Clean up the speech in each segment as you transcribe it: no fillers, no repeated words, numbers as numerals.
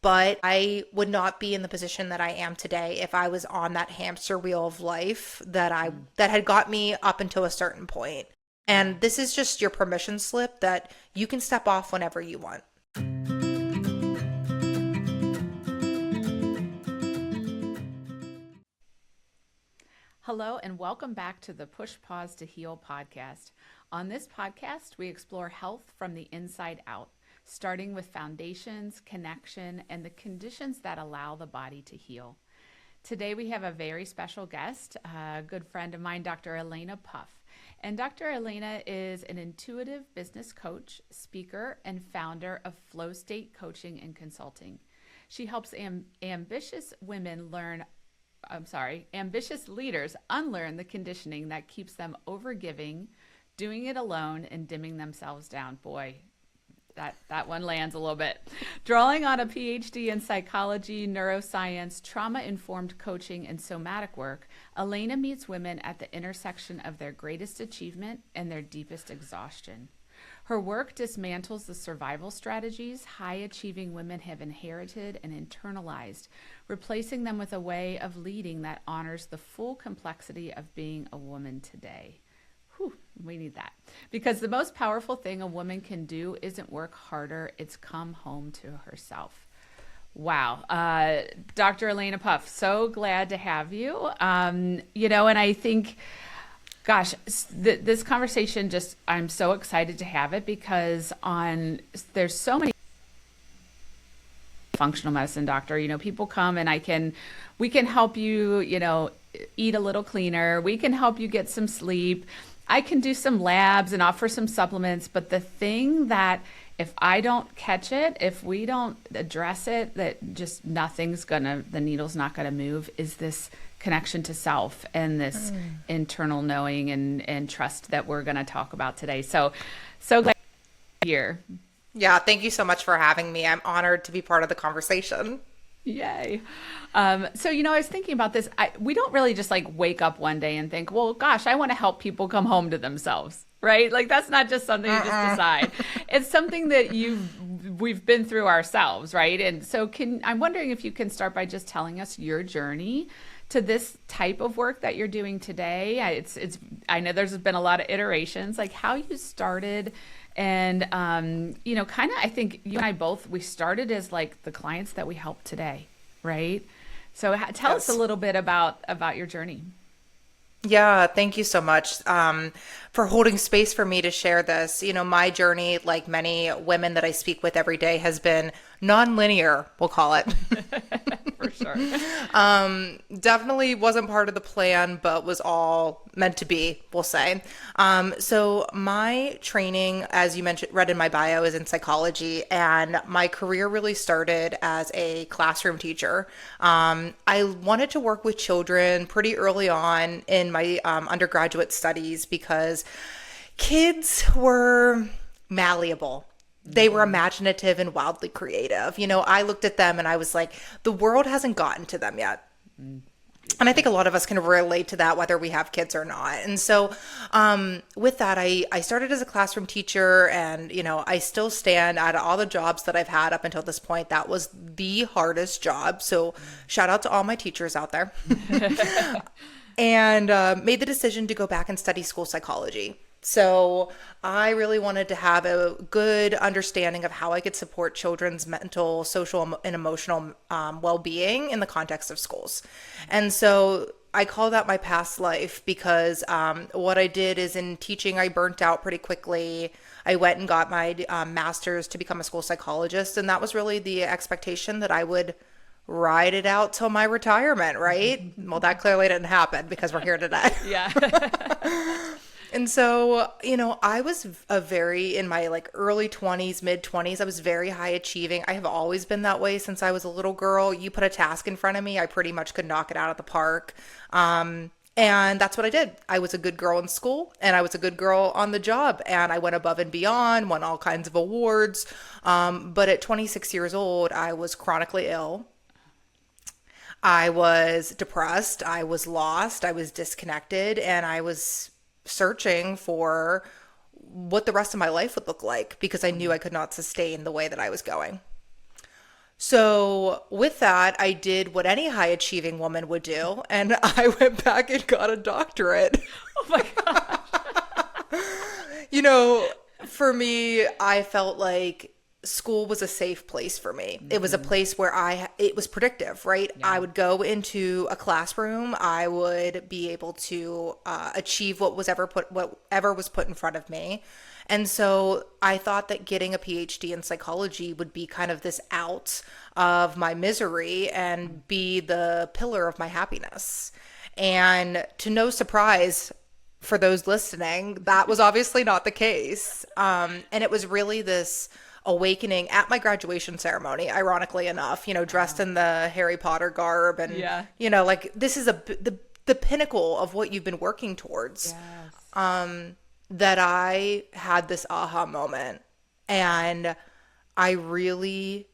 but I would not be in the position that I am today if I was on that hamster wheel of life that had got me up until a certain point. And this is just your permission slip that you can step off whenever you want. Hello and welcome back to the Push Pause to Heal podcast. On this podcast, we explore health from the inside out, starting with foundations, connection, and the conditions that allow the body to heal. Today we have a very special guest, a good friend of mine, Dr. Alaina Puff. And Dr. Alaina is an intuitive business coach, speaker, and founder of Flow State Coaching and Consulting. She helps ambitious leaders unlearn the conditioning that keeps them overgiving, doing it alone, and dimming themselves down. Boy, that one lands a little bit. Drawing on a PhD in psychology, neuroscience, trauma-informed coaching, and somatic work, Alaina meets women at the intersection of their greatest achievement and their deepest exhaustion. Her work dismantles the survival strategies high-achieving women have inherited and internalized, replacing them with a way of leading that honors the full complexity of being a woman today. Whew, we need that. Because the most powerful thing a woman can do isn't work harder, it's come home to herself. Wow. Dr. Alaina Puff, so glad to have you. And I think, gosh, this conversation I'm so excited to have it because there's so many functional medicine doctor, people come and we can help you, eat a little cleaner. We can help you get some sleep. I can do some labs and offer some supplements. But the thing that if I don't catch it, if we don't address it, that just the needle's not going to move is this connection to self and this internal knowing and trust that we're going to talk about today. So glad you're here. Yeah, thank you so much for having me. I'm honored to be part of the conversation. Yay. I was thinking about this. We don't really just wake up one day and think, well, gosh, I want to help people come home to themselves, right? That's not just something you just decide. It's something that we've been through ourselves, right? And so I'm wondering if you can start by just telling us your journey to this type of work that you're doing today. I know there's been a lot of iterations, how you started. And, I think you and I both, we started as the clients that we help today, right? So tell us a little bit about your journey. Yeah, thank you so much for holding space for me to share this. My journey, like many women that I speak with every day, has been non-linear, we'll call it. For sure. Definitely wasn't part of the plan, but was all meant to be, we'll say. So my training, as you mentioned, read in my bio, is in psychology, and my career really started as a classroom teacher. I wanted to work with children pretty early on in my undergraduate studies because kids were malleable. They were imaginative and wildly creative. I looked at them and I was like, the world hasn't gotten to them yet. And I think a lot of us can relate to that, whether we have kids or not. And so with that, I started as a classroom teacher, and, I still stand out of all the jobs that I've had up until this point. That was the hardest job. So shout out to all my teachers out there. And made the decision to go back and study school psychology. So I really wanted to have a good understanding of how I could support children's mental, social, and emotional well-being in the context of schools. And so I call that my past life because what I did is in teaching, I burnt out pretty quickly. I went and got my master's to become a school psychologist. And that was really the expectation that I would ride it out till my retirement, right? Well, that clearly didn't happen because we're here today. Yeah. And so, I was in my early 20s, mid 20s, I was very high achieving. I have always been that way since I was a little girl. You put a task in front of me, I pretty much could knock it out of the park. And that's what I did. I was a good girl in school and I was a good girl on the job, and I went above and beyond, won all kinds of awards. But at 26 years old, I was chronically ill. I was depressed. I was lost. I was disconnected, and I was searching for what the rest of my life would look like because I knew I could not sustain the way that I was going. So, with that, I did what any high achieving woman would do, and I went back and got a doctorate. Oh my God. You know, for me, I felt like school was a safe place for me. It was a place where it was predictive, right? I Yeah. would go into a classroom, I would be able to achieve whatever was put in front of me. And so I thought that getting a PhD in psychology would be kind of this out of my misery and be the pillar of my happiness. And to no surprise, for those listening, that was obviously not the case. And it was really this awakening at my graduation ceremony, ironically enough, dressed in the Harry Potter garb. And, Yeah. like this is the pinnacle of what you've been working towards. Yes. That I had this aha moment. And I really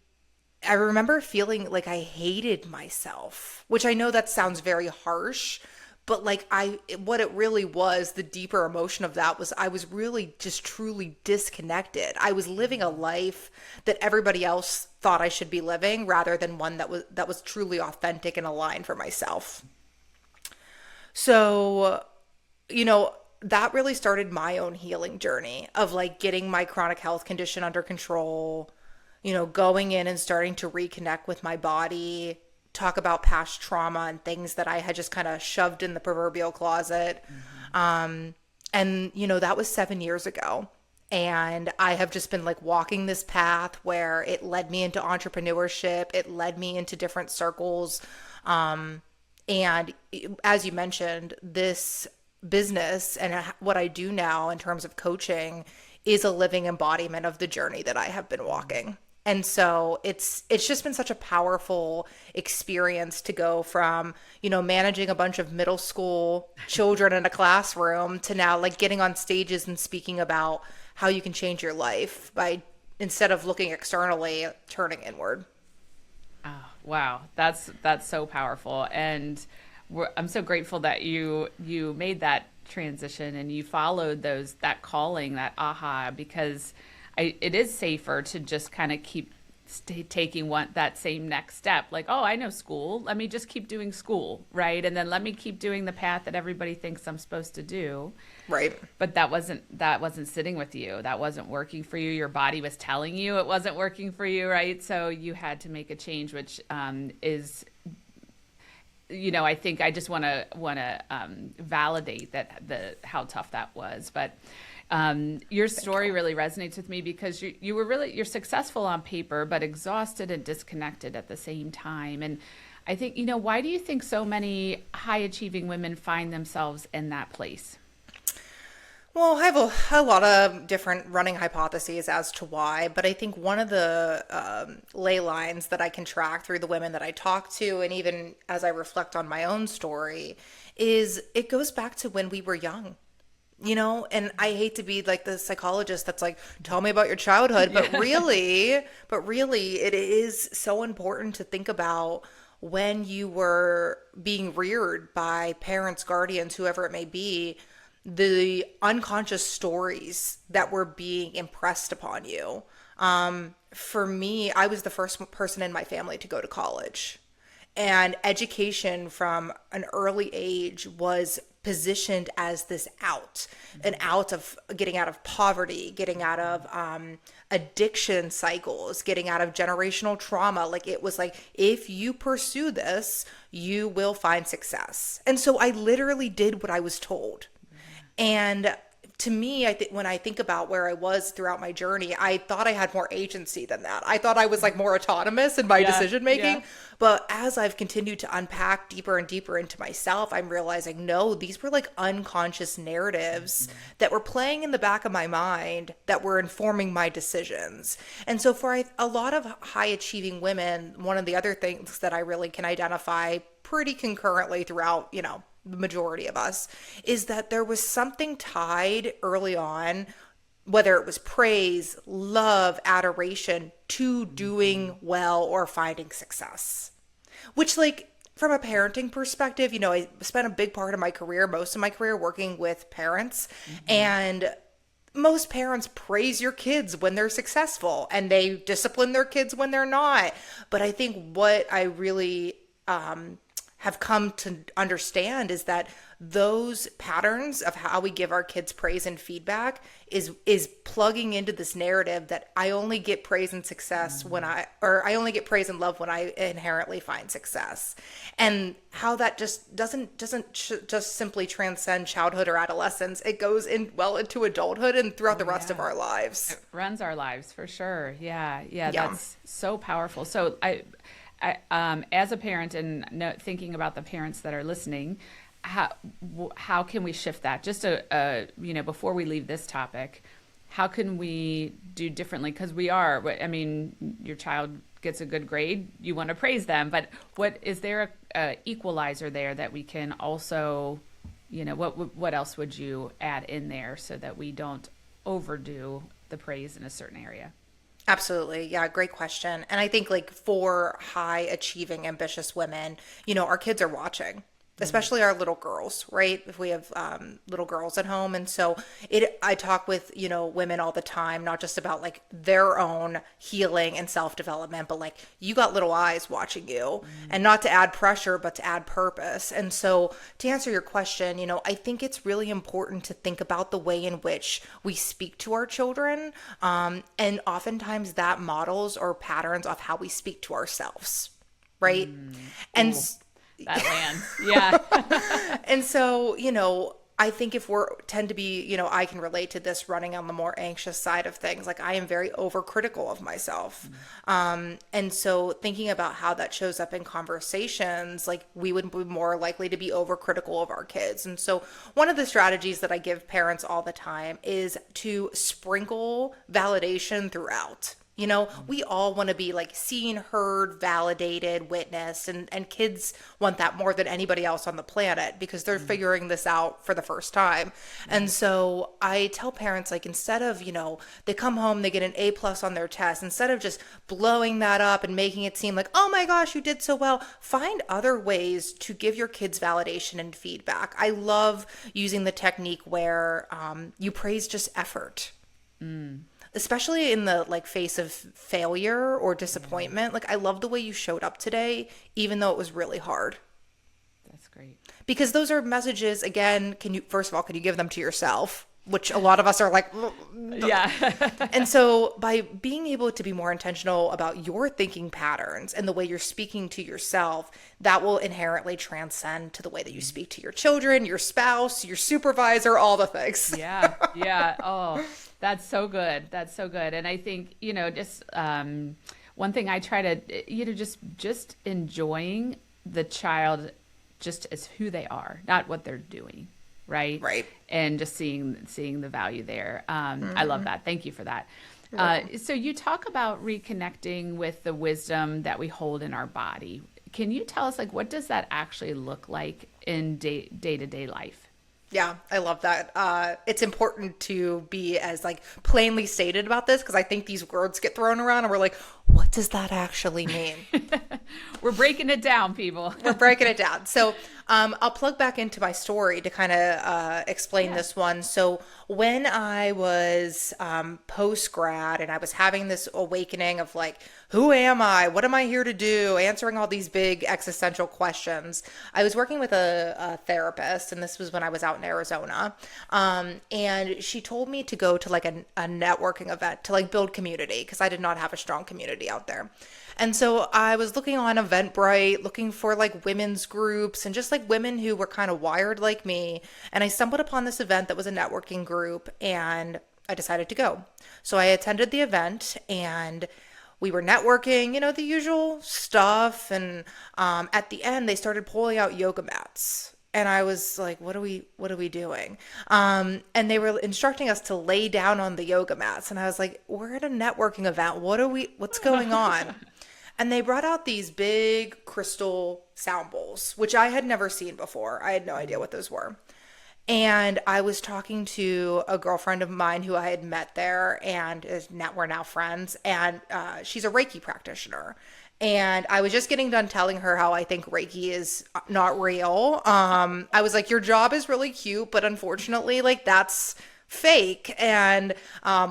I remember feeling like I hated myself, which I know that sounds very harsh, but like what it really was, the deeper emotion of that was I was really just truly disconnected. I was living a life that everybody else thought I should be living rather than one that was truly authentic and aligned for myself. So, that really started my own healing journey of like getting my chronic health condition under control, going in and starting to reconnect with my body, talk about past trauma and things that I had just kind of shoved in the proverbial closet. And, that was 7 years ago. And I have just been like walking this path where it led me into entrepreneurship, it led me into different circles. And as you mentioned, this business and what I do now in terms of coaching is a living embodiment of the journey that I have been walking. And so it's just been such a powerful experience to go from, managing a bunch of middle school children in a classroom to now like getting on stages and speaking about how you can change your life by instead of looking externally, turning inward. Oh, wow, that's so powerful, and I'm so grateful that you made that transition and you followed that calling, that aha, because it is safer to just kind of keep taking that same next step. Like, oh, I know school. Let me just keep doing school, right? And then let me keep doing the path that everybody thinks I'm supposed to do. Right. But that wasn't sitting with you. That wasn't working for you. Your body was telling you it wasn't working for you, right? So you had to make a change, which is, I think I just want to validate how tough that was. But your story really resonates with me because you're successful on paper, but exhausted and disconnected at the same time. And I think, why do you think so many high achieving women find themselves in that place? Well, I have a lot of different running hypotheses as to why, but I think one of the ley lines that I can track through the women that I talk to, and even as I reflect on my own story, is it goes back to when we were young. And I hate to be like the psychologist that's like, tell me about your childhood, but really, it is so important to think about when you were being reared by parents, guardians, whoever it may be, the unconscious stories that were being impressed upon you. For me, I was the first person in my family to go to college. And education from an early age was positioned as this an out of getting out of poverty, getting out of addiction cycles, getting out of generational trauma. Like it was like, if you pursue this, you will find success. And so I literally did what I was told. And to me, when I think about where I was throughout my journey, I thought I had more agency than that. I thought I was like more autonomous in my decision making. Yeah. But as I've continued to unpack deeper and deeper into myself, I'm realizing no, these were like unconscious narratives that were playing in the back of my mind that were informing my decisions. And so for a lot of high achieving women, one of the other things that I really can identify pretty concurrently throughout, the majority of us, is that there was something tied early on, whether it was praise, love, adoration, to doing well or finding success. Which, like, from a parenting perspective, I spent a big part of my career, most of my career, working with parents. And most parents praise your kids when they're successful and they discipline their kids when they're not. But I think what I really have come to understand is that those patterns of how we give our kids praise and feedback is plugging into this narrative that I only get praise and success when I only get praise and love when I inherently find success. And how that just doesn't just simply transcend childhood or adolescence. It goes in well into adulthood and throughout the rest of our lives. It runs our lives for sure. Yeah. That's so powerful. So I as a parent and thinking about the parents that are listening, how can we shift that? Just before we leave this topic, how can we do differently? Because your child gets a good grade, you want to praise them, but what is there a equalizer there that we can also, what else would you add in there so that we don't overdo the praise in a certain area? Absolutely. Yeah, great question. And I think like for high achieving, ambitious women, our kids are watching, especially our little girls, right? If we have little girls at home. And so I talk with, women all the time, not just about like their own healing and self-development, but like you got little eyes watching you, and not to add pressure, but to add purpose. And so to answer your question, I think it's really important to think about the way in which we speak to our children. And oftentimes that models or patterns of how we speak to ourselves, right? And that lands. Yeah. And so, I think if tend to be, I can relate to this running on the more anxious side of things. Like I am very overcritical of myself. And so thinking about how that shows up in conversations, like we would be more likely to be overcritical of our kids. And so one of the strategies that I give parents all the time is to sprinkle validation throughout. We all want to be like seen, heard, validated, witnessed, and kids want that more than anybody else on the planet because they're figuring this out for the first time. And so I tell parents, like, instead of, they come home, they get an A+ on their test, instead of just blowing that up and making it seem like, oh my gosh, you did so well, find other ways to give your kids validation and feedback. I love using the technique where you praise just effort. Especially in the like face of failure or disappointment. Like I love the way you showed up today, even though it was really hard. That's great. Because those are messages, again, first of all, can you give them to yourself? Which a lot of us are like, yeah. And so by being able to be more intentional about your thinking patterns and the way you're speaking to yourself, that will inherently transcend to the way that you speak to your children, your spouse, your supervisor, all the things. Yeah. Oh, that's so good. And I think, just one thing I try to, just enjoying the child just as who they are, not what they're doing. Right. And just seeing the value there. I love that. Thank you for that. So you talk about reconnecting with the wisdom that we hold in our body. Can you tell us, like, what does that actually look like in day-to-day life? Yeah, I love that. It's important to be as like plainly stated about this because I think these words get thrown around and we're like, what does that actually mean? We're breaking it down, people. We're breaking it down. So I'll plug back into my story to kind of explain this one. So when I was post-grad and I was having this awakening of like, who am I? What am I here to do? Answering all these big existential questions. I was working with a therapist, and this was when I was out in Arizona. And she told me to go to like a networking event to like build community because I did not have a strong community out there. And so I was looking on Eventbrite, looking for like women's groups and just like women who were kind of wired like me. And I stumbled upon this event that was a networking group and I decided to go. So I attended the event and we were networking, the usual stuff. And at the end, they started pulling out yoga mats. And I was like, what are we doing? And they were instructing us to lay down on the yoga mats. And I was like, we're at a networking event. What's going on? And they brought out these big crystal sound bowls, which I had never seen before. I had no idea what those were. And I was talking to a girlfriend of mine who I had met there and we're now friends. And she's a Reiki practitioner. And I was just getting done telling her how I think Reiki is not real. I was like, your job is really cute, but unfortunately, like that's fake, and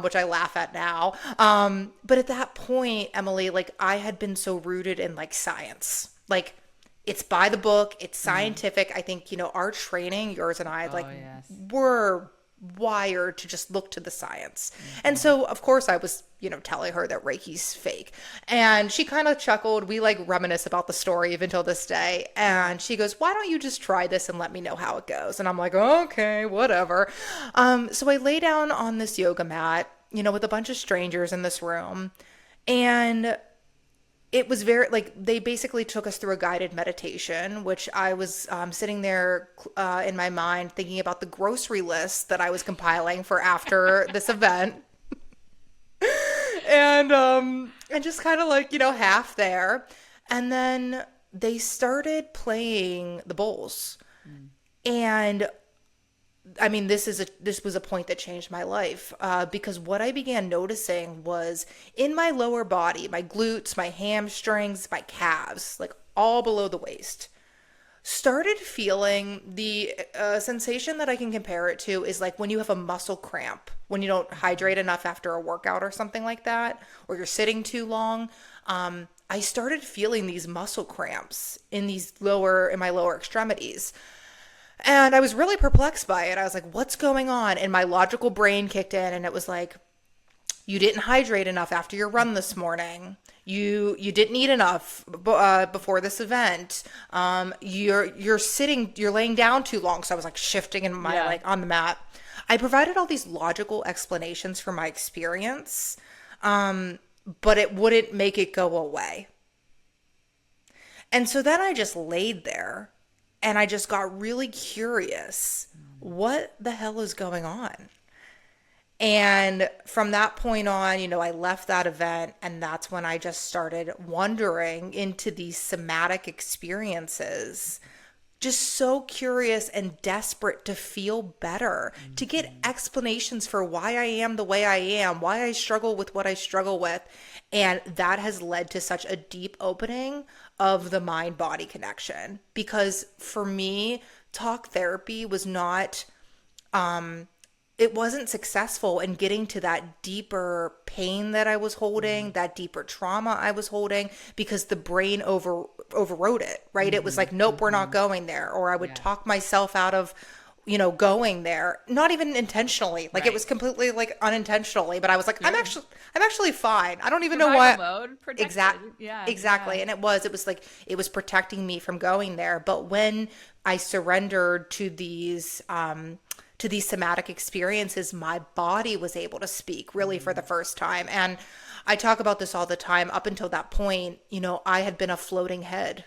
which I laugh at now. But at that point, Emily, like I had been so rooted in like science, like it's by the book, it's scientific. I think, our training, yours and I, like Oh, yes. were wired to just look to the science. And so, of course, I was, telling her that Reiki's fake. And she kind of chuckled. We like reminisce about the story even till this day. And she goes, "Why don't you just try this and let me know how it goes?" And I'm like, "Okay, whatever." So I lay down on this yoga mat, with a bunch of strangers in this room. And it was very like they basically took us through a guided meditation, which I was sitting there in my mind thinking about the grocery list that I was compiling for after this event, and just kind of like half there, and then they started playing the bowls, and I mean, this was a point that changed my life, because what I began noticing was in my lower body, my glutes, my hamstrings, my calves, like all below the waist, started feeling the sensation that I can compare it to is like when you have a muscle cramp, when you don't hydrate enough after a workout or something like that, or you're sitting too long. I started feeling these muscle cramps in my lower extremities. And I was really perplexed by it. I was like, what's going on? And my logical brain kicked in and it was like, you didn't hydrate enough after your run this morning. You didn't eat enough before this event. You're laying down too long. So I was like shifting in my like on the mat. I provided all these logical explanations for my experience, but it wouldn't make it go away. And so then I just laid there and I just got really curious. What the hell is going on? And from that point on, I left that event, and that's when I just started wandering into these somatic experiences. Just so curious and desperate to feel better, to get explanations for why I am the way I am, why I struggle with what I struggle with. And that has led to such a deep opening of the mind-body connection. Because for me, talk therapy was not it wasn't successful in getting to that deeper pain that I was holding, that deeper trauma I was holding, because the brain overrode it, right? It was like, nope, we're not going there. Or I would talk myself out of, going there, not even intentionally. Like it was completely like unintentionally, but I was like, I'm actually fine. I don't even know what. Mode, protected. Exactly. And it was like, it was protecting me from going there. But when I surrendered to these somatic experiences, my body was able to speak really for the first time. And I talk about this all the time. Up until that point, I had been a floating head.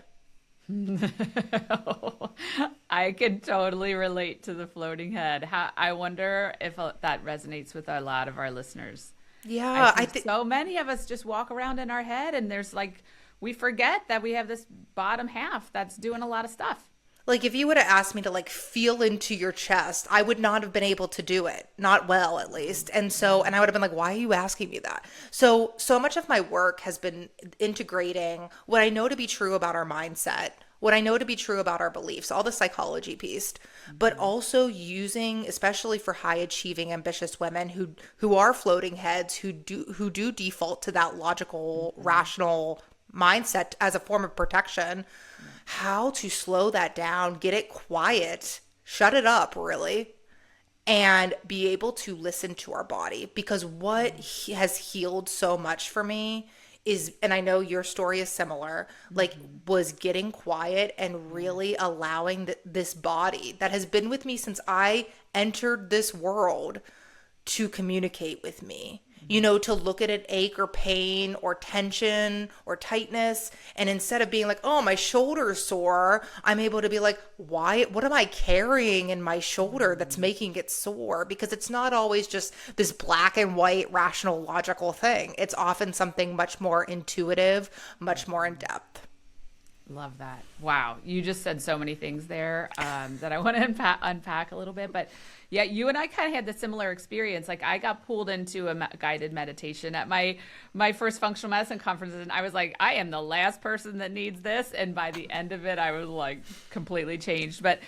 I can totally relate to the floating head. I wonder if that resonates with a lot of our listeners. Yeah, I think so many of us just walk around in our head, and there's like, we forget that we have this bottom half that's doing a lot of stuff. Like if you would have asked me to like feel into your chest, I would not have been able to do it. Not well, at least. And I would have been like, why are you asking me that? So much of my work has been integrating what I know to be true about our mindset, what I know to be true about our beliefs, all the psychology piece, but also using, especially for high achieving, ambitious women who are floating heads, who do default to that logical, rational mindset as a form of protection, how to slow that down, get it quiet, shut it up really, and be able to listen to our body. Because what has healed so much for me is, and I know your story is similar, like was getting quiet and really allowing this body that has been with me since I entered this world to communicate with me. To look at an ache or pain or tension or tightness, and instead of being like, oh, my shoulder's sore, I'm able to be like, what am I carrying in my shoulder that's making it sore? Because it's not always just this black and white, rational, logical thing. It's often something much more intuitive, much more in depth. Love that. Wow. You just said so many things there that I want to unpack a little bit. But, Yeah, you and I kind of had the similar experience. Like I got pulled into a guided meditation at my first functional medicine conferences, and I was like, I am the last person that needs this. And by the end of it, I was like completely changed. But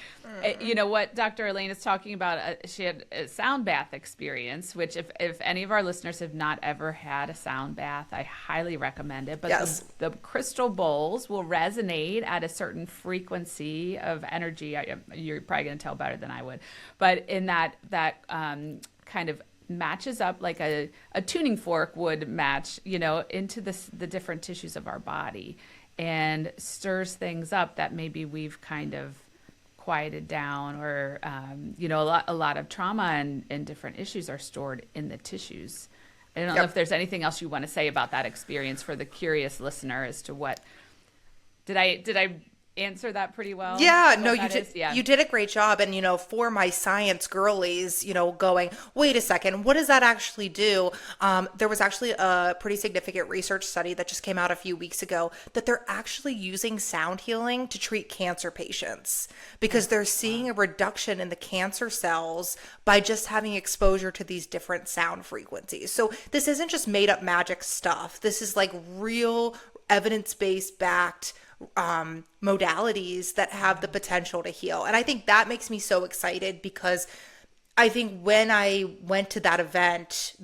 you know what Dr. Elaine is talking about? She had a sound bath experience, which if any of our listeners have not ever had a sound bath, I highly recommend it. But Yes. the crystal bowls will resonate at a certain frequency of energy. You're probably going to tell better than I would, but in that kind of matches up like a tuning fork would match, into the different tissues of our body, and stirs things up that maybe we've kind of quieted down, or a lot of trauma and different issues are stored in the tissues. I don't know if there's anything else you want to say about that experience for the curious listener as to what did I answer that pretty well? Yeah, what no, that is? Yeah. you did a great job. And, for my science girlies, going, wait a second, what does that actually do? There was actually a pretty significant research study that just came out a few weeks ago that they're actually using sound healing to treat cancer patients because they're seeing a reduction in the cancer cells by just having exposure to these different sound frequencies. So this isn't just made up magic stuff. This is like real evidence-based backed modalities that have the potential to heal. And I think that makes me so excited because I think when I went to that event,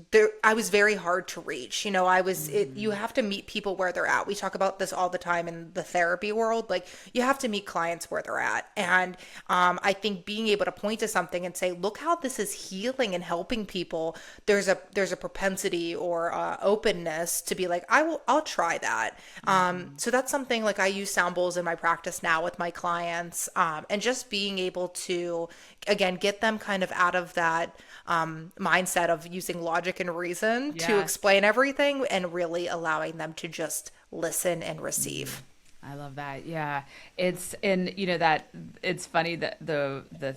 I was very hard to reach. You have to meet people where they're at. We talk about this all the time in the therapy world. Like, you have to meet clients where they're at. And I think being able to point to something and say, look how this is healing and helping people. There's a propensity or openness to be like, I'll try that. So that's something like I use sound bowls in my practice now with my clients, and just being able to, again, get them kind of out of that mindset of using logic and reason to explain everything, and really allowing them to just listen and receive. I love that. Yeah. It's, and that it's funny that the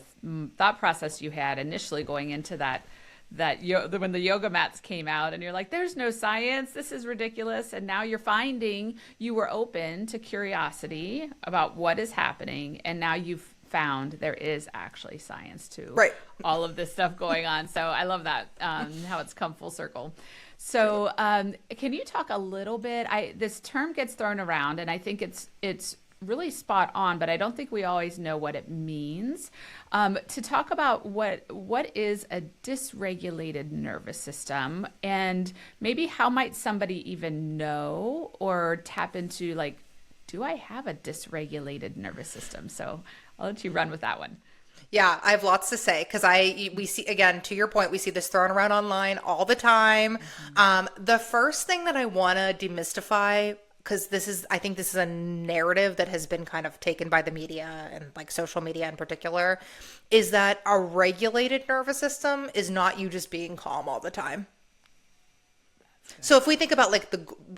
thought process you had initially going into that when the yoga mats came out and you're like, there's no science, this is ridiculous. And now you're finding you were open to curiosity about what is happening. And now you've found there is actually science to all of this stuff going on. So I love that, how it's come full circle. So can you talk a little bit, this term gets thrown around and I think it's really spot on, but I don't think we always know what it means. To talk about what is a dysregulated nervous system, and maybe how might somebody even know or tap into, like, do I have a dysregulated nervous system? So I'll let you run with that one. Yeah, I have lots to say because we see, again, to your point, we see this thrown around online all the time. The first thing that I want to demystify, because I think this is a narrative that has been kind of taken by the media and like social media in particular, is that a regulated nervous system is not you just being calm all the time. So if we think about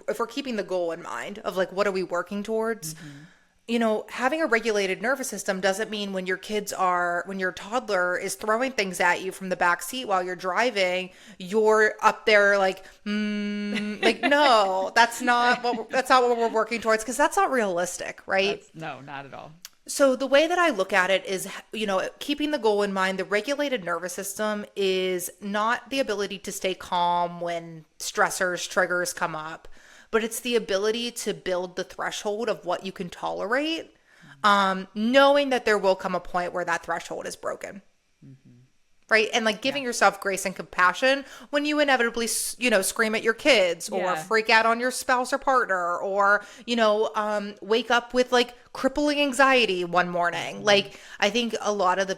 if we're keeping the goal in mind of like, what are we working towards? Having a regulated nervous system doesn't mean when your toddler is throwing things at you from the back seat while you're driving, you're up there like, no, that's not what we're working towards, because that's not realistic, right? No, not at all. So the way that I look at it is, keeping the goal in mind, the regulated nervous system is not the ability to stay calm when stressors, triggers come up, but it's the ability to build the threshold of what you can tolerate, knowing that there will come a point where that threshold is broken. Right. And like giving yourself grace and compassion when you inevitably, scream at your kids or freak out on your spouse or partner, or, wake up with like crippling anxiety one morning. Like, I think a lot of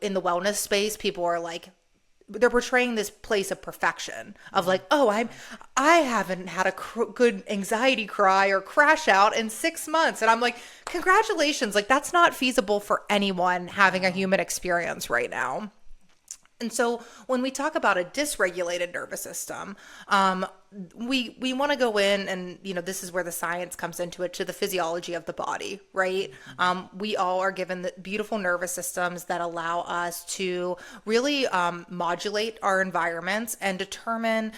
in the wellness space, people are like, they're portraying this place of perfection of like, I haven't had a good anxiety cry or crash out in 6 months. And I'm like, congratulations. Like, that's not feasible for anyone having a human experience right now. And so when we talk about a dysregulated nervous system, we want to go in and, this is where the science comes into it, to the physiology of the body, right? We all are given the beautiful nervous systems that allow us to really modulate our environments and determine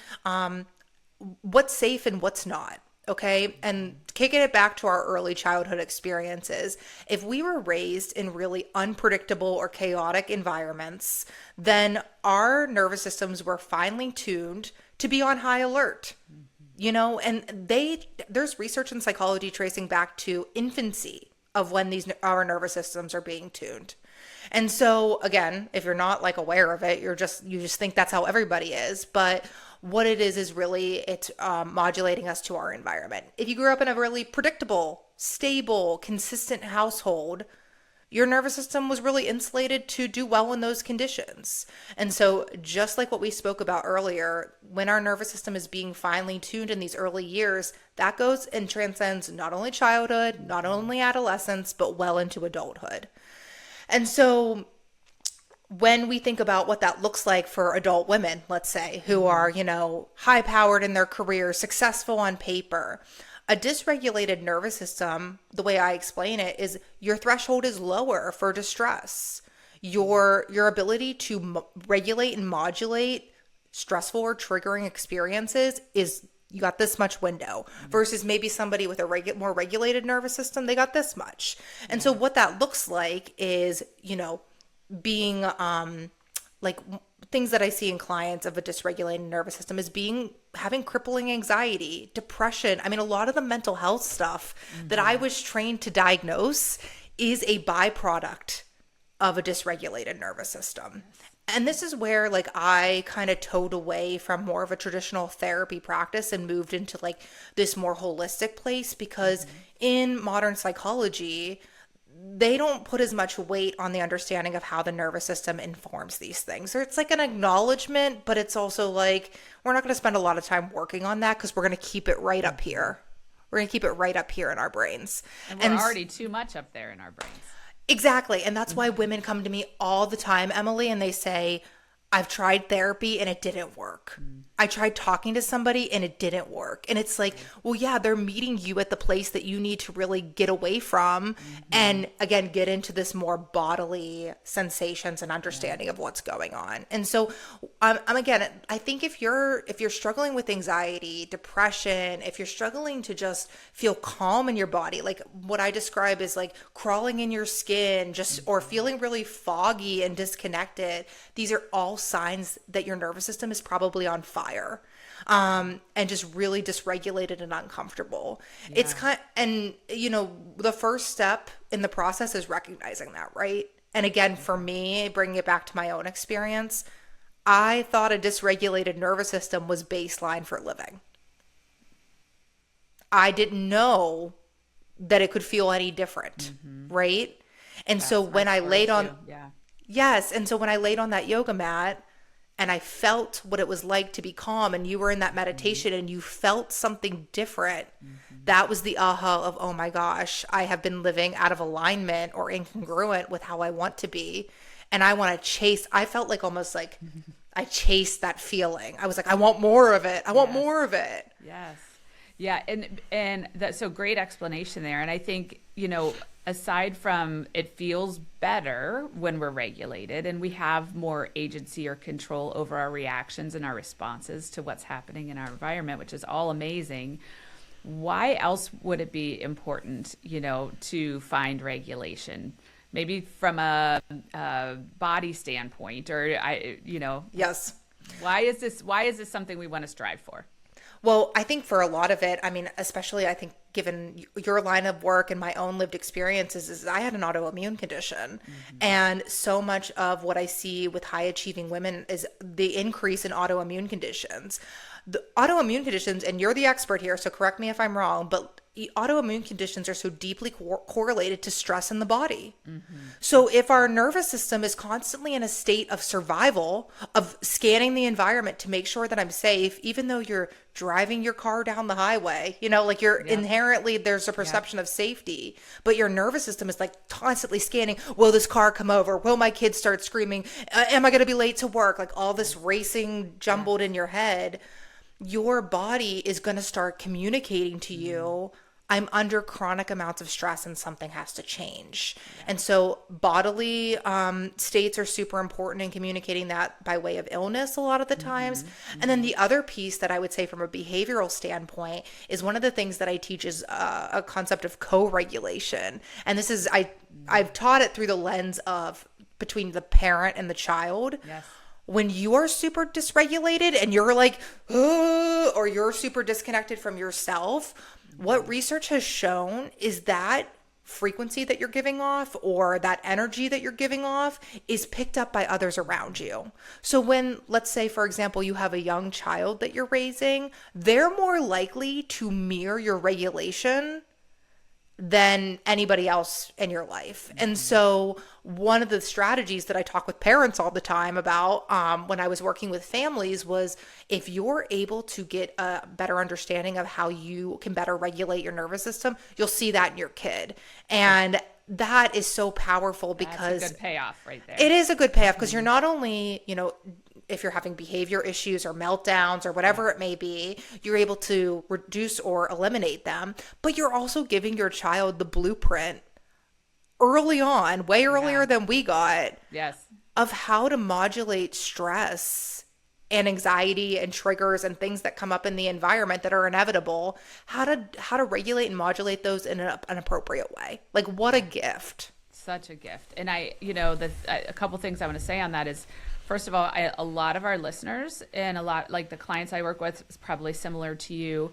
what's safe and what's not. Okay. And kicking it back to our early childhood experiences, if we were raised in really unpredictable or chaotic environments, then our nervous systems were finely tuned to be on high alert. And there's research in psychology tracing back to infancy of when our nervous systems are being tuned. And so again, if you're not like aware of it, you just think that's how everybody is. But what it is really it's modulating us to our environment. If you grew up in a really predictable, stable, consistent household, your nervous system was really insulated to do well in those conditions. And so just like what we spoke about earlier, when our nervous system is being finely tuned in these early years, that goes and transcends not only childhood, not only adolescence, but well into adulthood. And so when we think about what that looks like for adult women, let's say, who are, high powered in their career, successful on paper, a dysregulated nervous system, the way I explain it, is your threshold is lower for distress. Your ability to regulate and modulate stressful or triggering experiences is you got this much window versus maybe somebody with a more regulated nervous system, they got this much. And so what that looks like is, being like things that I see in clients of a dysregulated nervous system is having crippling anxiety, depression. I mean, a lot of the mental health stuff that I was trained to diagnose is a byproduct of a dysregulated nervous system. And this is where like I kind of towed away from more of a traditional therapy practice and moved into like this more holistic place because in modern psychology, they don't put as much weight on the understanding of how the nervous system informs these things. So it's like an acknowledgement, but it's also like, we're not going to spend a lot of time working on that because we're going to keep it right up here. We're going to keep it right up here in our brains. And we're already too much up there in our brains. Exactly. And that's why women come to me all the time, Emily, and they say, I've tried therapy and it didn't work. I tried talking to somebody and it didn't work. And it's like, well, yeah, they're meeting you at the place that you need to really get away from and again, get into this more bodily sensations and understanding of what's going on. And so again, I think if you're struggling with anxiety, depression, if you're struggling to just feel calm in your body, like what I describe is like crawling in your skin, or feeling really foggy and disconnected, these are all signs that your nervous system is probably on fire, and just really dysregulated and uncomfortable. Yeah. It's the first step in the process is recognizing that, right? And again, for me, bringing it back to my own experience, I thought a dysregulated nervous system was baseline for living. I didn't know that it could feel any different, right? And so when I laid on, yes. And so when I laid on that yoga mat and I felt what it was like to be calm, and you were in that meditation and you felt something different, that was the aha of, oh my gosh, I have been living out of alignment or incongruent with how I want to be. And I want to chase, I felt like almost like I chased that feeling. I was like, I want more of it. I want more of it. Yes. Yeah. And that's so great explanation there. And I think, aside from it feels better when we're regulated and we have more agency or control over our reactions and our responses to what's happening in our environment, which is all amazing. Why else would it be important, to find regulation? Maybe from a body standpoint, or Yes. Why is this something we want to strive for? Well, I think for a lot of it, I mean, especially I think given your line of work and my own lived experiences, is I had an autoimmune condition. And so much of what I see with high achieving women is the increase in autoimmune conditions. The autoimmune conditions, and you're the expert here, so correct me if I'm wrong, but autoimmune conditions are so deeply correlated to stress in the body. So if our nervous system is constantly in a state of survival, of scanning the environment to make sure that I'm safe, even though you're driving your car down the highway, like you're inherently, there's a perception of safety, but your nervous system is like constantly scanning, will this car come over? Will my kids start screaming? Am I going to be late to work? Like all this racing jumbled in your head. Your body is going to start communicating to you, I'm under chronic amounts of stress and something has to change. And so bodily states are super important in communicating that by way of illness a lot of the times. And then the other piece that I would say from a behavioral standpoint is one of the things that I teach is a concept of co-regulation. And this is, I've taught it through the lens of between the parent and the child. Yes. When you are super dysregulated and you're like, "Ugh," or you're super disconnected from yourself, what research has shown is that frequency that you're giving off or that energy that you're giving off is picked up by others around you. So when, let's say, for example, you have a young child that you're raising, they're more likely to mirror your regulation than anybody else in your life. And so one of the strategies that I talk with parents all the time about when I was working with families was if you're able to get a better understanding of how you can better regulate your nervous system, you'll see that in your kid. And that is so powerful because that's a good payoff right there. It is a good payoff because you're not only, if you're having behavior issues or meltdowns or whatever it may be, you're able to reduce or eliminate them, but you're also giving your child the blueprint early on, way earlier than we got, Yes. of how to modulate stress and anxiety and triggers and things that come up in the environment that are inevitable, how to regulate and modulate those in an appropriate way. Like, what a gift. Such a gift. And a couple things I want to say on that is, first of all, a lot of our listeners and a lot, like the clients I work with, is probably similar to you,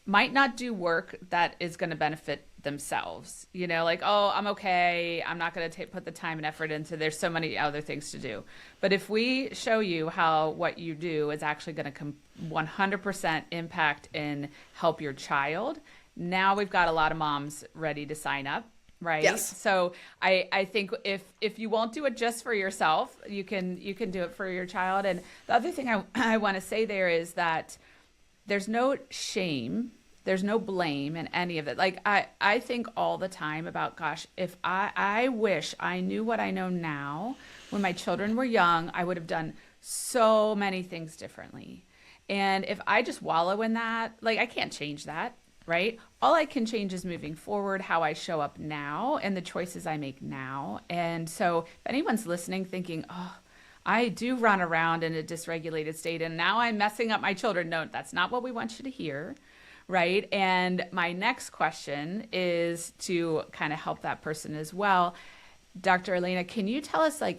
might not do work that is going to benefit themselves. Like, oh, I'm okay. I'm not going to put the time and effort into, there's so many other things to do. But if we show you how what you do is actually going to 100% impact and help your child, now we've got a lot of moms ready to sign up. Right. Yes. So I think if you won't do it just for yourself, you can do it for your child. And the other thing I want to say there is that there's no shame, there's no blame in any of it. Like I think all the time about, gosh, if I wish I knew what I know now when my children were young, I would have done so many things differently. And if I just wallow in that, like I can't change that. Right? All I can change is moving forward, how I show up now and the choices I make now. And so if anyone's listening thinking, oh, I do run around in a dysregulated state and now I'm messing up my children. No, that's not what we want you to hear. Right? And my next question is to kind of help that person as well. Dr. Alaina, can you tell us a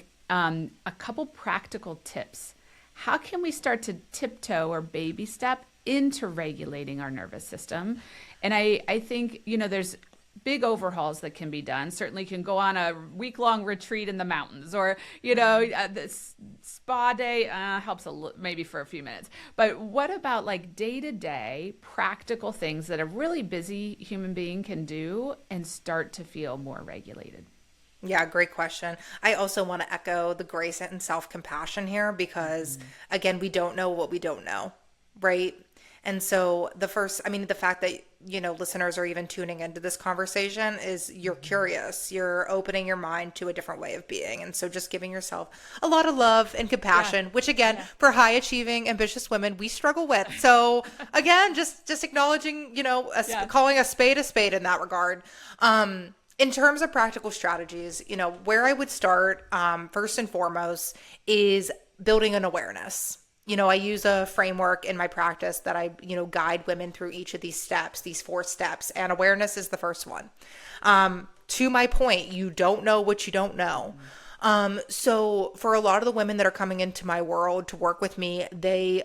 couple practical tips? How can we start to tiptoe or baby step into regulating our nervous system? And I think, there's big overhauls that can be done. Certainly can go on a week-long retreat in the mountains or, the spa day helps maybe for a few minutes. But what about like day-to-day practical things that a really busy human being can do and start to feel more regulated? Yeah, great question. I also want to echo the grace and self-compassion here because, again, we don't know what we don't know, right? And so the fact that, listeners are even tuning into this conversation is you're curious, you're opening your mind to a different way of being. And so just giving yourself a lot of love and compassion, which again, for high achieving, ambitious women, we struggle with. So again, just acknowledging, calling a spade in that regard. In terms of practical strategies, where I would start, first and foremost, is building an awareness. I use a framework in my practice that I, guide women through each of these steps, these 4 steps, and awareness is the first one. To my point, you don't know what you don't know. So for a lot of the women that are coming into my world to work with me, they've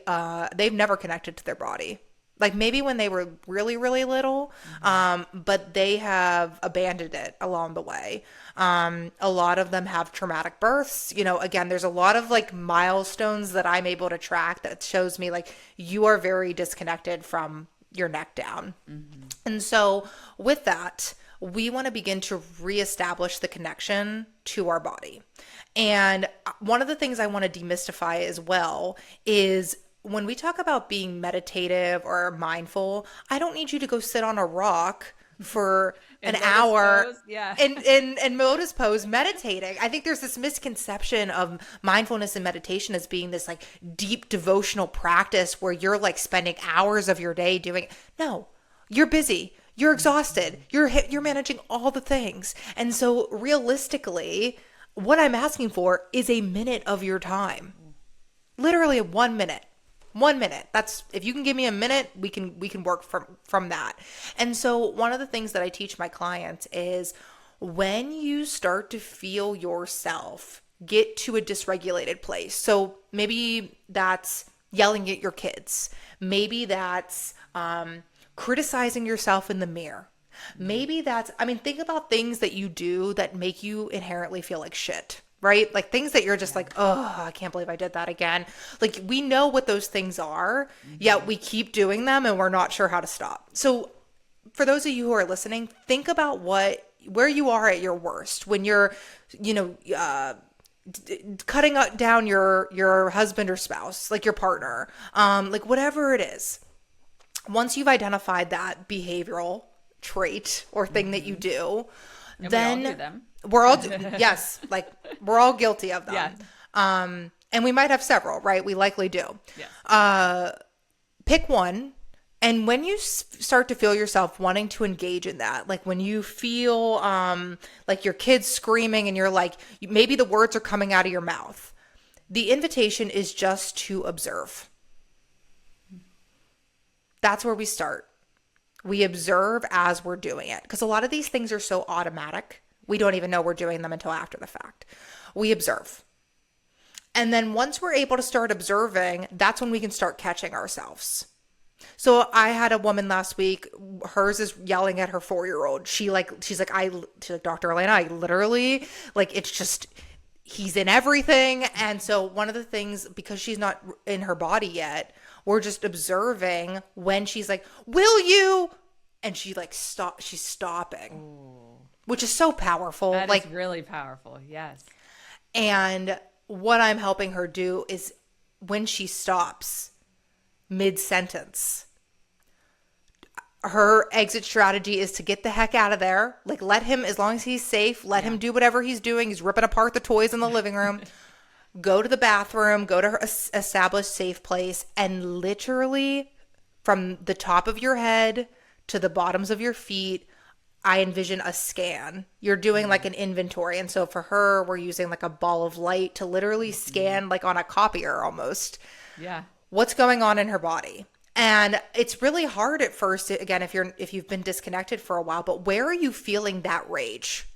never connected to their body. Like maybe when they were really, really little, but they have abandoned it along the way. A lot of them have traumatic births. Again, there's a lot of like milestones that I'm able to track that shows me like you are very disconnected from your neck down. And so with that, we want to begin to reestablish the connection to our body. And one of the things I want to demystify as well is when we talk about being meditative or mindful, I don't need you to go sit on a rock for an hour in lotus pose meditating. I think there's this misconception of mindfulness and meditation as being this like deep devotional practice where you're like spending hours of your day doing. No, you're busy. You're exhausted. You're managing all the things. And so realistically, what I'm asking for is a minute of your time. Literally 1 minute. 1 minute. That's, if you can give me a minute, we can work from that. And so one of the things that I teach my clients is when you start to feel yourself get to a dysregulated place. So maybe that's yelling at your kids. Maybe that's criticizing yourself in the mirror. Maybe that's, I mean, think about things that you do that make you inherently feel like shit, right? Like things that you're just like, oh, I can't believe I did that again. Like we know what those things are, yet we keep doing them and we're not sure how to stop. So for those of you who are listening, think about where you are at your worst when you're, cutting down your husband or spouse, like your partner, like whatever it is. Once you've identified that behavioral trait or thing that you do, And then we all do them. we're all yes, like we're all guilty of them. Yeah. And we might have several, right? We likely do. Yes. Pick one. And when you start to feel yourself wanting to engage in that, like when you feel like your kid's screaming and you're like, maybe the words are coming out of your mouth, the invitation is just to observe. That's where we start. We observe as we're doing it. Because a lot of these things are so automatic, we don't even know we're doing them until after the fact. We observe. And then once we're able to start observing, that's when we can start catching ourselves. So I had a woman last week, hers is yelling at her 4-year-old. She's like, Dr. Alaina, I literally, like, it's just, he's in everything. And so one of the things, because she's not in her body yet, we're just observing when she's like, will you? And she's stopping, which is so powerful. That like is really powerful. Yes. And what I'm helping her do is when she stops mid-sentence, her exit strategy is to get the heck out of there. Like let him, as long as he's safe, let him do whatever he's doing. He's ripping apart the toys in the living room. Go to the bathroom, go to her established safe place, and literally from the top of your head to the bottoms of your feet, I envision a scan. You're doing like an inventory. And so for her, we're using like a ball of light to literally scan like on a copier almost. Yeah. What's going on in her body. And it's really hard at first, again, if you've been disconnected for a while, but where are you feeling that rage?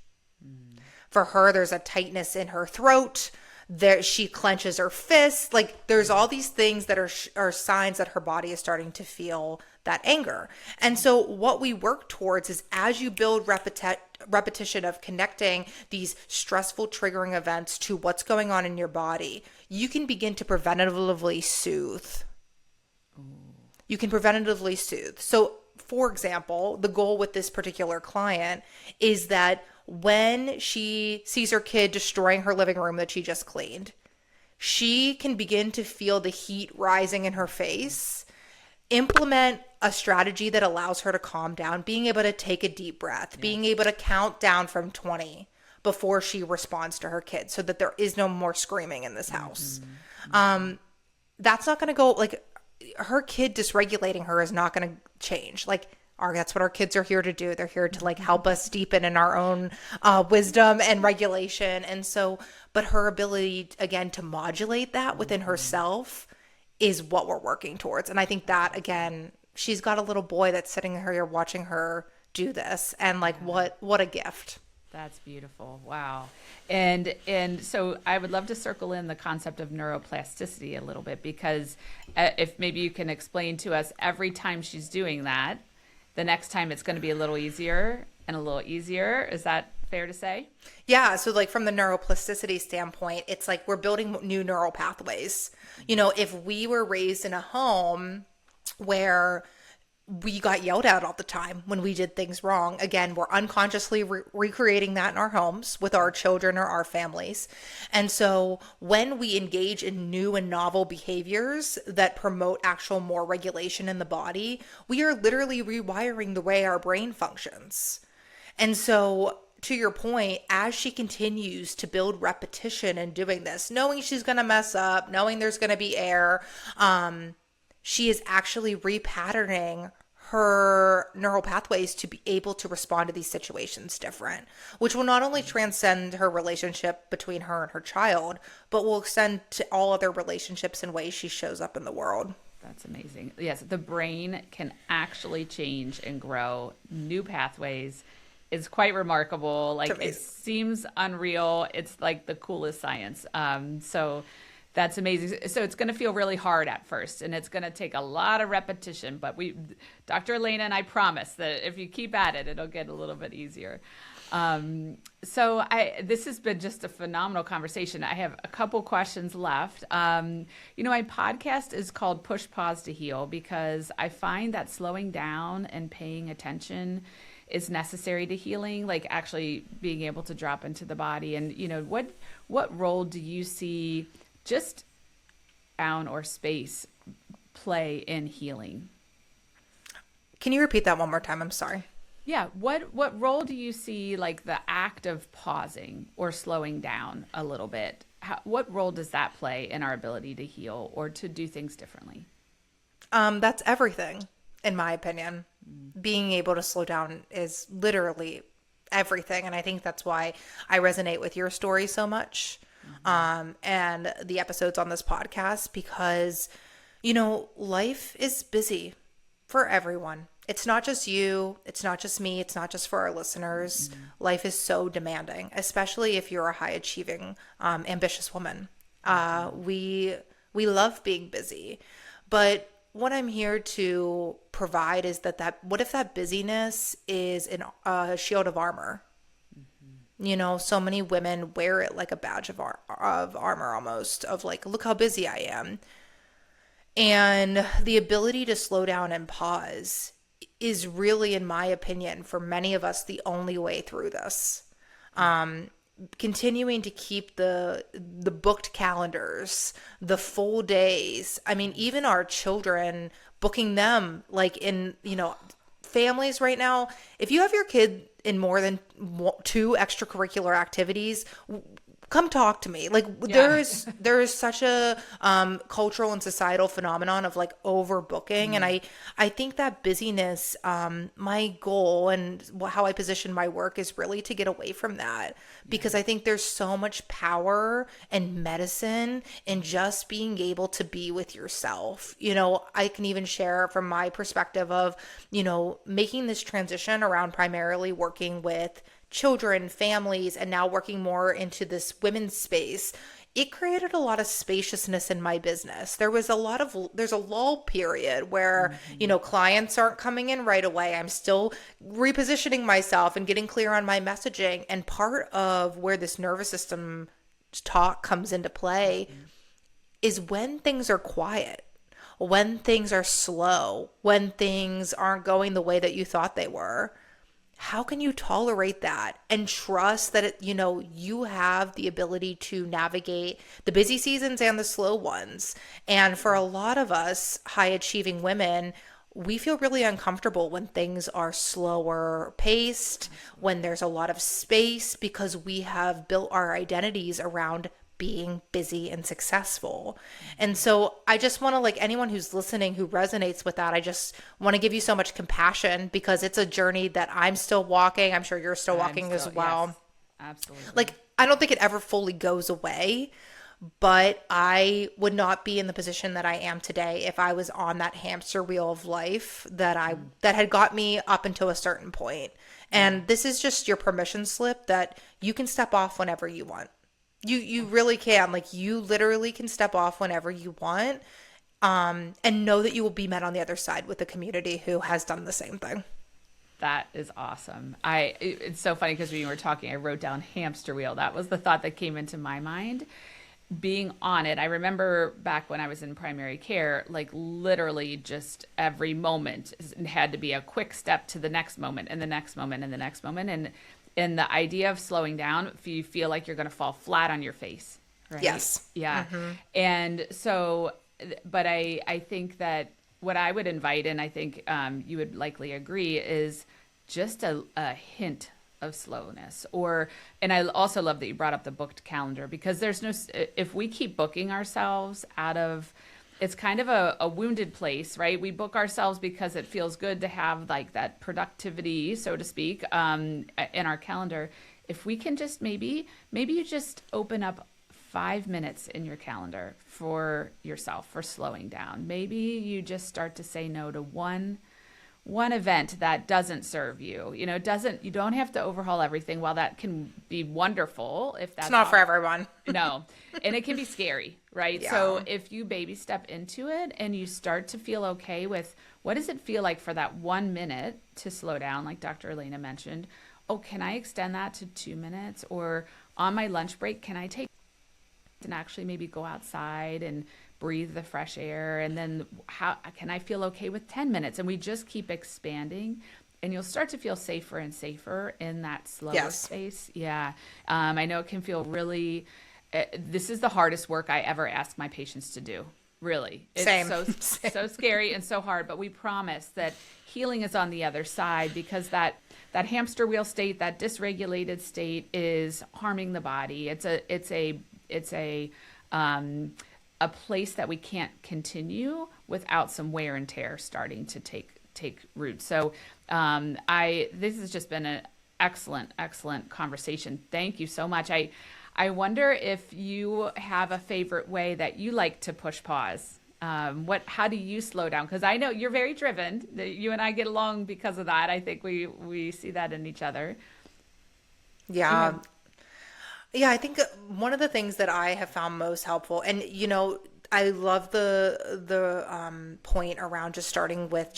For her, there's a tightness in her throat. There, she clenches her fists. Like there's all these things that are signs that her body is starting to feel that anger. And so what we work towards is as you build repetition of connecting these stressful triggering events to what's going on in your body, you can begin to preventatively soothe. You can preventatively soothe. So for example, the goal with this particular client is that when she sees her kid destroying her living room that she just cleaned, she can begin to feel the heat rising in her face, implement a strategy that allows her to calm down, being able to take a deep breath, being able to count down from 20 before she responds to her kid so that there is no more screaming in this house. That's not going to go, like, her kid dysregulating her is not going to change. Like, that's what our kids are here to do. They're here to like help us deepen in our own wisdom and regulation. And so, but her ability again to modulate that within herself is what we're working towards. And I think that again, she's got a little boy that's sitting here watching her do this, and like what a gift. That's beautiful. Wow. And so I would love to circle in the concept of neuroplasticity a little bit, because if maybe you can explain to us, every time she's doing that, the next time it's going to be a little easier and a little easier. Is that fair to say? Yeah. So like from the neuroplasticity standpoint, it's like we're building new neural pathways. You know, if we were raised in a home where we got yelled at all the time when we did things wrong, again, we're unconsciously recreating that in our homes with our children or our families. And so when we engage in new and novel behaviors that promote actual more regulation in the body, we are literally rewiring the way our brain functions. And so to your point, as she continues to build repetition in doing this, knowing she's going to mess up, knowing there's going to be error, she is actually repatterning her neural pathways to be able to respond to these situations different, which will not only transcend her relationship between her and her child, but will extend to all other relationships and ways she shows up in the world. That's amazing. Yes, the brain can actually change and grow new pathways. It's quite remarkable. Like, it seems unreal. It's like the coolest science. So that's amazing. So it's going to feel really hard at first, and it's going to take a lot of repetition. But Dr. Alaina and I promise that if you keep at it, it'll get a little bit easier. This has been just a phenomenal conversation. I have a couple questions left. My podcast is called Push Pause to Heal because I find that slowing down and paying attention is necessary to healing, like actually being able to drop into the body. And, what role do you see just down or space play in healing? Can you repeat that one more time? I'm sorry. Yeah. What role do you see, like the act of pausing or slowing down a little bit? What role does that play in our ability to heal or to do things differently? That's everything, in my opinion. Being able to slow down is literally everything. And I think that's why I resonate with your story so much. And the episodes on this podcast, because, life is busy for everyone. It's not just you. It's not just me. It's not just for our listeners. Life is so demanding, especially if you're a high achieving, ambitious woman. We love being busy, but what I'm here to provide is that what if that busyness is a shield of armor? So many women wear it like a badge of armor almost, of like, look how busy I am. And the ability to slow down and pause is really, in my opinion, for many of us, the only way through this. Continuing to keep the booked calendars, the full days. I mean, even our children, booking them like in, families right now, if you have your kid in more than 2 extracurricular activities, come talk to me. Like, there is such a cultural and societal phenomenon of like overbooking. And I think that busyness, my goal and how I position my work is really to get away from that, because I think there's so much power and medicine in just being able to be with yourself. I can even share from my perspective of, making this transition around primarily working with children, families, and now working more into this women's space. It created a lot of spaciousness in my business. There's a lull period where, clients aren't coming in right away. I'm still repositioning myself and getting clear on my messaging. And part of where this nervous system talk comes into play is when things are quiet, when things are slow, when things aren't going the way that you thought they were. How can you tolerate that and trust that, you have the ability to navigate the busy seasons and the slow ones? And for a lot of us high achieving women, we feel really uncomfortable when things are slower paced, when there's a lot of space, because we have built our identities around being busy and successful. And so I just want to, like, anyone who's listening who resonates with that, I just want to give you so much compassion, because it's a journey that I'm still walking. I'm sure you're still walking as well. Yes, absolutely. Like, I don't think it ever fully goes away, but I would not be in the position that I am today if I was on that hamster wheel of life that had got me up until a certain point. And this is just your permission slip that you can step off whenever you want. You really can. Like, you literally can step off whenever you want, and know that you will be met on the other side with a community who has done the same thing. That is awesome. It's so funny because when you were talking, I wrote down hamster wheel. That was the thought that came into my mind. Being on it, I remember back when I was in primary care, like literally just every moment had to be a quick step to the next moment and the next moment and the next moment. And the idea of slowing down, if you feel like you're going to fall flat on your face, right? Yes. Yeah. And so, but I think that what I would invite, and I think you would likely agree, is just a hint of slowness. And I also love that you brought up the booked calendar, because there's if we keep booking ourselves out of it's kind of a wounded place, right? We book ourselves because it feels good to have like that productivity, so to speak, in our calendar. If we can just maybe you just open up 5 minutes in your calendar for yourself for slowing down. Maybe you just start to say no to one event that doesn't serve you. You don't have to overhaul everything. While that can be wonderful, if that's It's not for everyone. no, and it can be scary, right? Yeah. So if you baby step into it and you start to feel okay with what does it feel like for that 1 minute to slow down, like Dr. Alaina mentioned, oh, can I extend that to 2 minutes? Or on my lunch break, can I take and actually maybe go outside and breathe the fresh air? And then how can I feel okay with 10 minutes? And we just keep expanding, and you'll start to feel safer and safer in that slower Yes. space. Yeah. I know it can feel really, this is the hardest work I ever ask my patients to do. Really. It's Same. so scary and so hard, but we promise that healing is on the other side, because that hamster wheel state, that dysregulated state is harming the body. It's a place that we can't continue without some wear and tear starting to take root. So this has just been an excellent conversation. Thank you so much. I wonder if you have a favorite way that you like to push pause. How do you slow down? Because I know you're very driven. You and I get along because of that. I think we see that in each other. Yeah. Yeah, I think one of the things that I have found most helpful, and I love the point around just starting with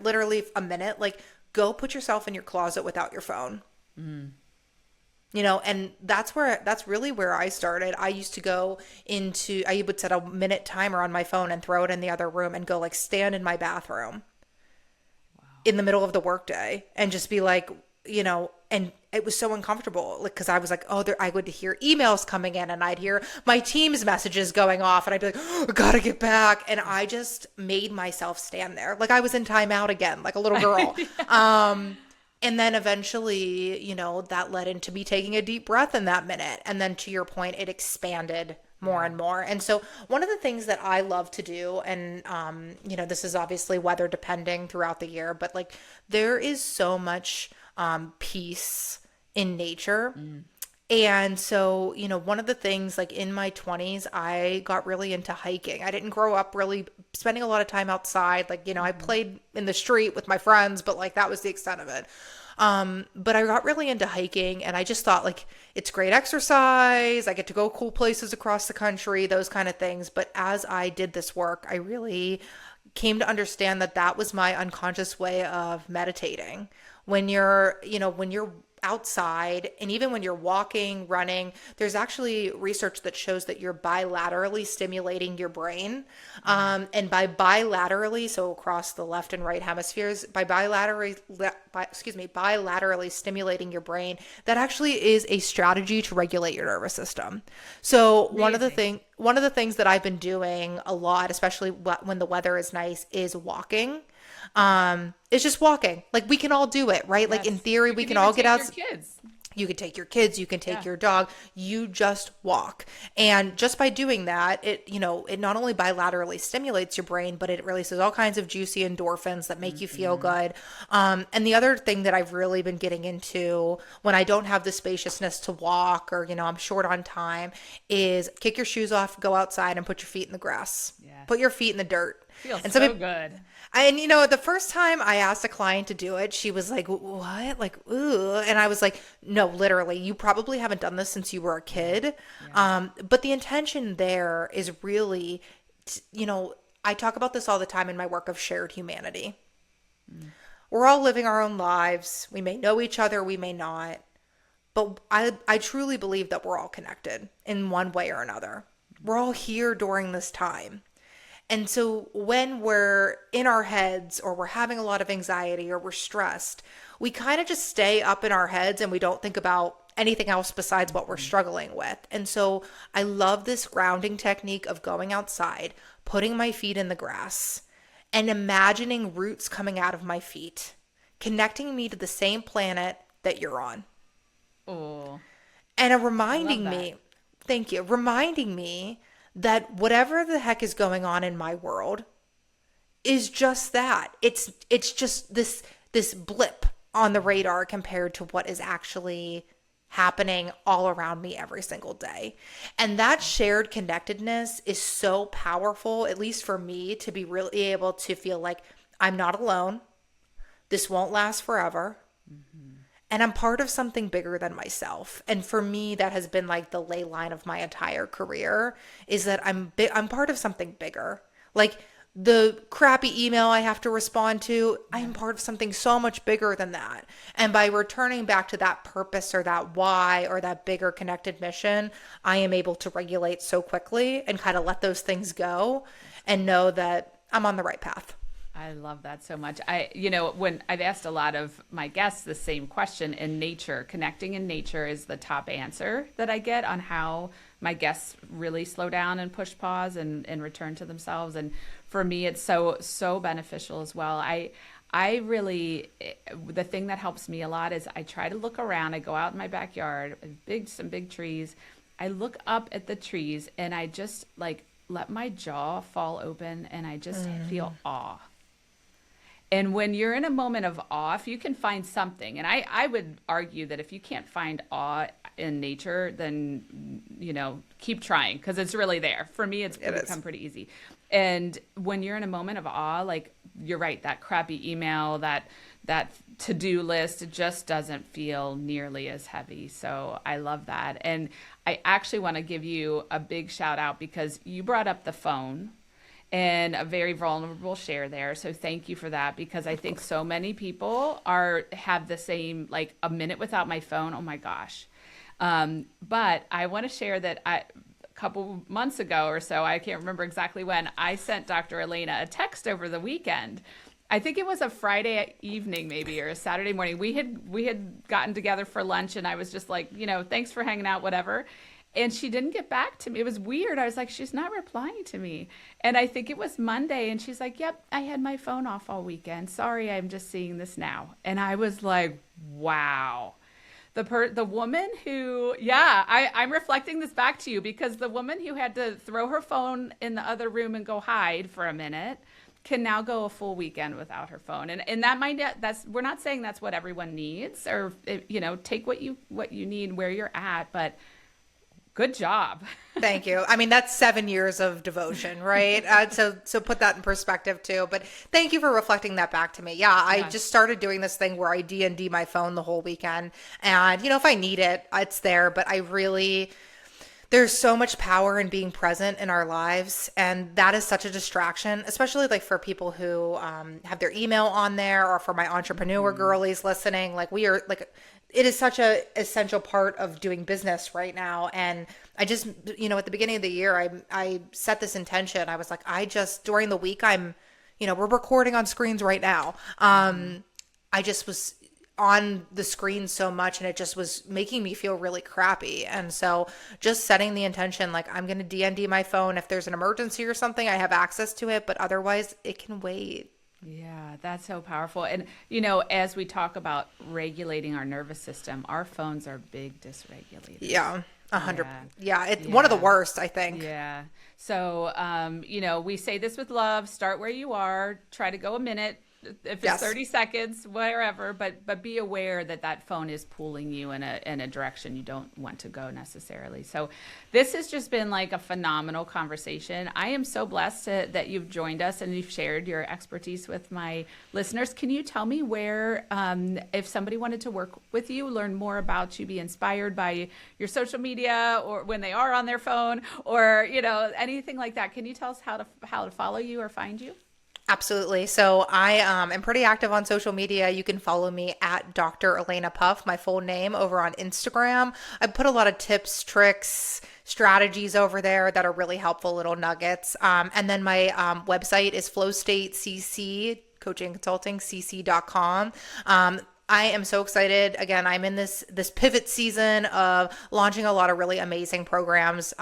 literally a minute. Like, go put yourself in your closet without your phone. And that's really where I started. I would set a minute timer on my phone and throw it in the other room and go like stand in my bathroom in the middle of the workday and just be like, and it was so uncomfortable, like, because I was like, I would hear emails coming in and I'd hear my Teams messages going off and I'd be like, oh, I gotta get back. And I just made myself stand there like I was in timeout again, like a little girl. And then eventually, that led into me taking a deep breath in that minute. And then to your point, it expanded more and more. And so one of the things that I love to do, and, this is obviously weather depending throughout the year, but like there is so much peace in nature. And so, one of the things, like in my 20s, I got really into hiking. I didn't grow up really spending a lot of time outside. Like, I played in the street with my friends, but like that was the extent of it. But I got really into hiking, and I just thought like it's great exercise. I get to go cool places across the country, those kind of things. But as I did this work, I really came to understand that was my unconscious way of meditating. When you're outside, and even when you're walking, running, there's actually research that shows that you're bilaterally stimulating your brain. And by bilaterally, so across the left and right hemispheres, by bilaterally stimulating your brain, that actually is a strategy to regulate your nervous system. So one of the things that I've been doing a lot, especially when the weather is nice, is walking. It's just walking. Like, we can all do it, right? Yes. Like, in theory, we can all get out. You can take your kids, you can take your dog, you just walk. And just by doing that, it not only bilaterally stimulates your brain, but it releases all kinds of juicy endorphins that make you feel good. And the other thing that I've really been getting into when I don't have the spaciousness to walk, or, I'm short on time, is kick your shoes off, go outside and put your feet in the grass. Yes. Put your feet in the dirt. Feels so good. And, the first time I asked a client to do it, she was like, what? Like, ooh. And I was like, no, literally, you probably haven't done this since you were a kid. Yeah. But the intention there is really, I talk about this all the time in my work of shared humanity. We're all living our own lives. We may know each other, we may not. But I truly believe that we're all connected in one way or another. We're all here during this time. And so when we're in our heads, or we're having a lot of anxiety, or we're stressed, we kind of just stay up in our heads and we don't think about anything else besides what we're struggling with. And so I love this grounding technique of going outside, putting my feet in the grass, and imagining roots coming out of my feet, connecting me to the same planet that you're on. Oh. And reminding me that whatever the heck is going on in my world is just that. It's just this blip on the radar compared to what is actually happening all around me every single day. And that shared connectedness is so powerful, at least for me, to be really able to feel like I'm not alone. This won't last forever. And I'm part of something bigger than myself. And for me, that has been like the ley line of my entire career, is that I'm part of something bigger. Like the crappy email I have to respond to, I'm part of something so much bigger than that. And by returning back to that purpose or that why or that bigger connected mission, I am able to regulate so quickly and kind of let those things go and know that I'm on the right path. I love that so much. When I've asked a lot of my guests the same question, in nature, connecting in nature is the top answer that I get on how my guests really slow down and push pause and return to themselves. And for me, it's so beneficial as well. I really, the thing that helps me a lot is I try to look around. I go out in my backyard, some big trees. I look up at the trees and I just like let my jaw fall open and I just feel awe. And when you're in a moment of awe, if you can find something, and I would argue that if you can't find awe in nature, then, keep trying, because it's really there. For me, it's become pretty easy. And when you're in a moment of awe, like you're right, that crappy email, that to-do list, it just doesn't feel nearly as heavy. So I love that. And I actually want to give you a big shout out because you brought up the phone. And a very vulnerable share there. So thank you for that, because I think so many people have the same, like, a minute without my phone. Oh my gosh. But I want to share that a couple months ago or so, I can't remember exactly when, I sent Dr. Alaina a text over the weekend. I think it was a Friday evening maybe, or a Saturday morning. We had gotten together for lunch and I was just like, thanks for hanging out, whatever. And she didn't get back to me. It was weird. I was like, she's not replying to me. And I think it was Monday. And she's like, yep, I had my phone off all weekend. Sorry, I'm just seeing this now. And I was like, wow. The woman who, I'm reflecting this back to you, because the woman who had to throw her phone in the other room and go hide for a minute can now go a full weekend without her phone. And that we're not saying that's what everyone needs, or, take what you need where you're at, but good job. Thank you. I mean, that's 7 years of devotion, right? So put that in perspective too. But thank you for reflecting that back to me. Yeah, I just started doing this thing where I D&D my phone the whole weekend. And, if I need it, it's there. But there's so much power in being present in our lives. And that is such a distraction, especially like for people who have their email on there, or for my entrepreneur girlies listening. Like it is such a essential part of doing business right now. And I just, at the beginning of the year, I set this intention. I was like, during the week, we're recording on screens right now. I just was on the screen so much, and it just was making me feel really crappy. And so just setting the intention, like, I'm going to D&D my phone. If there's an emergency or something, I have access to it, but otherwise it can wait. Yeah, that's so powerful. And, as we talk about regulating our nervous system, our phones are big dysregulators. Yeah, 100. Yeah, one of the worst, I think. Yeah. So, we say this with love: start where you are, try to go a minute. If it's 30 seconds, wherever, but be aware that phone is pulling you in a direction you don't want to go necessarily. So this has just been like a phenomenal conversation. I am so blessed that you've joined us and you've shared your expertise with my listeners. Can you tell me where, if somebody wanted to work with you, learn more about you, be inspired by your social media, or when they are on their phone, or, anything like that, can you tell us how to follow you or find you? Absolutely. So I am pretty active on social media. You can follow me at Dr. Alaina Puff, my full name, over on Instagram. I put a lot of tips, tricks, strategies over there that are really helpful, little nuggets. And then my website is Flow State CC, coaching consulting, cc.com. I am so excited. Again, I'm in this pivot season of launching a lot of really amazing programs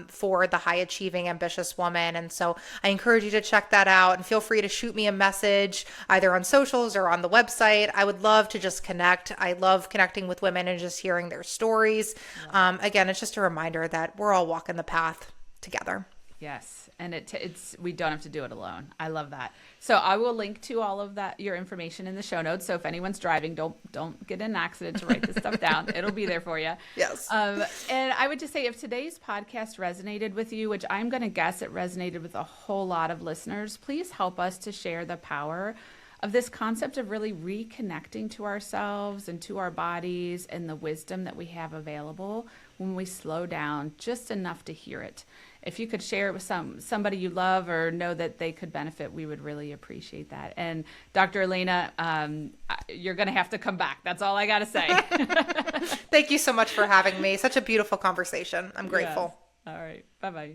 for the high achieving, ambitious woman. And so I encourage you to check that out, and feel free to shoot me a message either on socials or on the website. I would love to just connect. I love connecting with women and just hearing their stories. Again, it's just a reminder that we're all walking the path together. Yes, and it's we don't have to do it alone. I love that. So I will link to all of that, your information, in the show notes. So if anyone's driving, don't get in an accident to write this stuff down. It'll be there for you. Yes. And I would just say, if today's podcast resonated with you, which I'm going to guess it resonated with a whole lot of listeners, please help us to share the power of this concept of really reconnecting to ourselves and to our bodies and the wisdom that we have available when we slow down just enough to hear it. If you could share it with somebody you love or know that they could benefit, we would really appreciate that. And Dr. Alaina, you're going to have to come back. That's all I got to say. Thank you so much for having me. Such a beautiful conversation. I'm grateful. Yes. All right. Bye-bye.